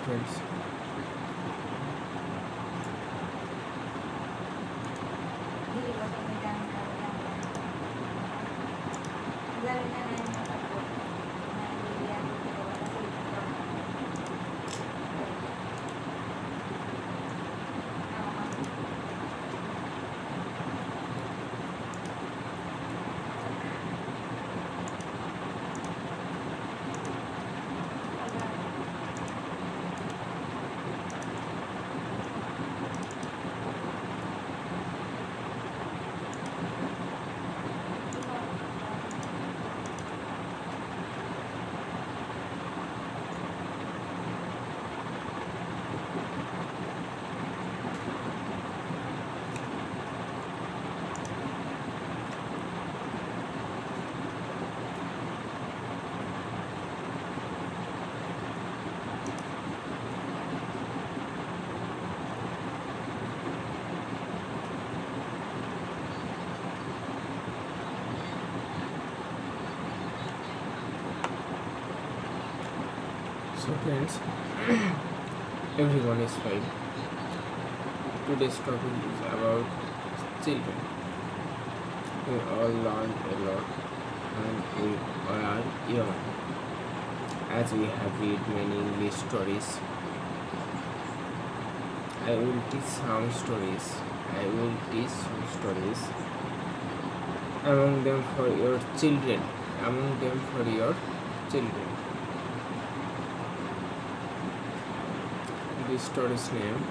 friends. So friends, everyone is fine. Today's topic is about children. We all learn a lot when we are young. As we have read many English stories, I will teach some stories. I will teach some stories among them for your children. Among them for your children. This story's name,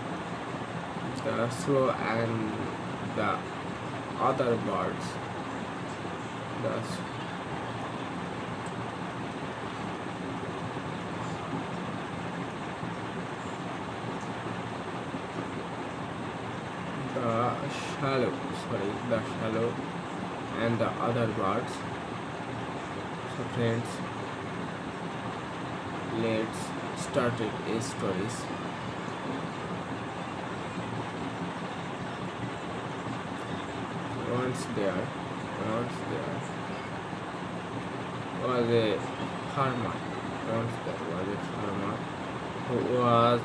The Slow and the Other Birds. The the shallow and the other birds. So friends, let's start it a stories. Once there was a farmer. Once there was a farmer who was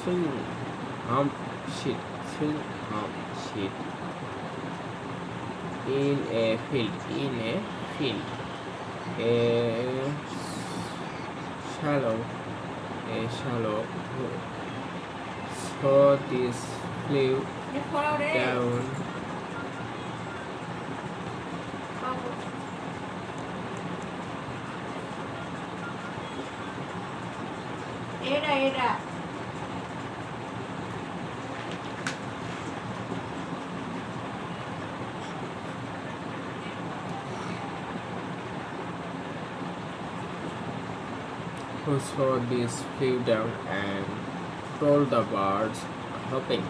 sewing hump sheet, in a field, a shallow, so this flew down who saw this flew down and told the birds hopping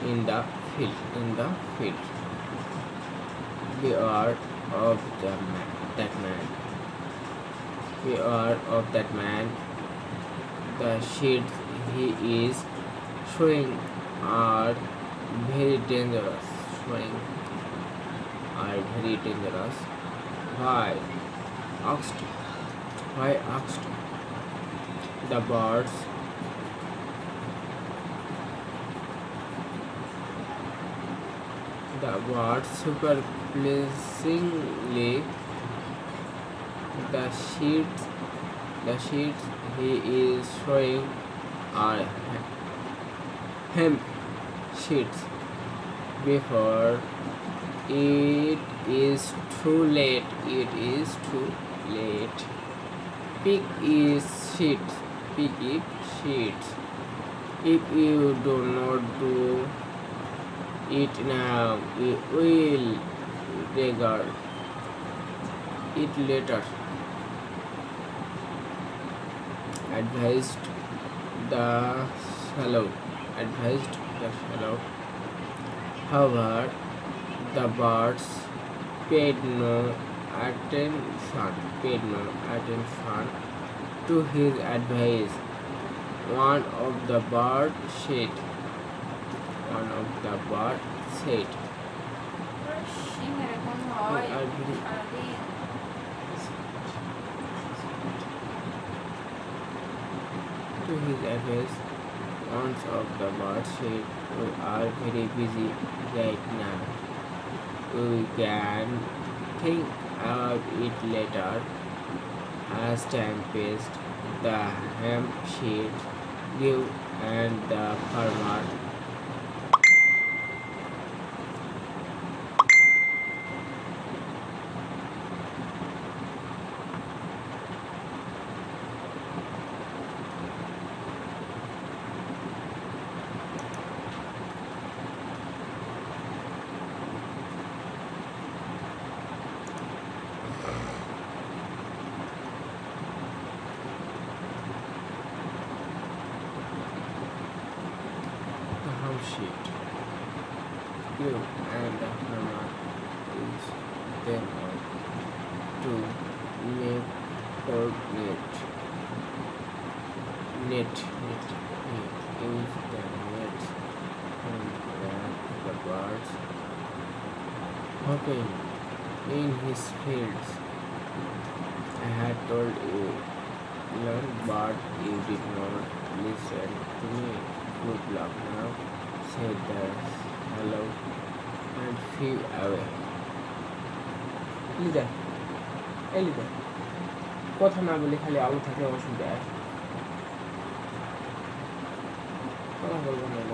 in the field. Beware of that man. The sheets he is showing are very dangerous. Why? asked the birds. The birds surprisingly, the sheets he is showing are hemp sheets. Before it is too late. Pick it sheets. If you do not do it now, we will regret it later. Advised the shallow. However, the birds paid no attention to his advice. One of the birds said, "You are very his advice. Once of the bird said, "We are very busy right now. We can think about it later." As time passed, the hemp seed grew, and the farmer the hemp seed grew, and the farmer used them all to make pork net. He used the nets and wrap the birds hopping in his fields. I had told you, learn, but you did not listen to me. Good luck now, said the hello and flew away. লিদা এই লিদা কথা না বলে খালি আলো থাকলে অসুবিধা কথা বলবো না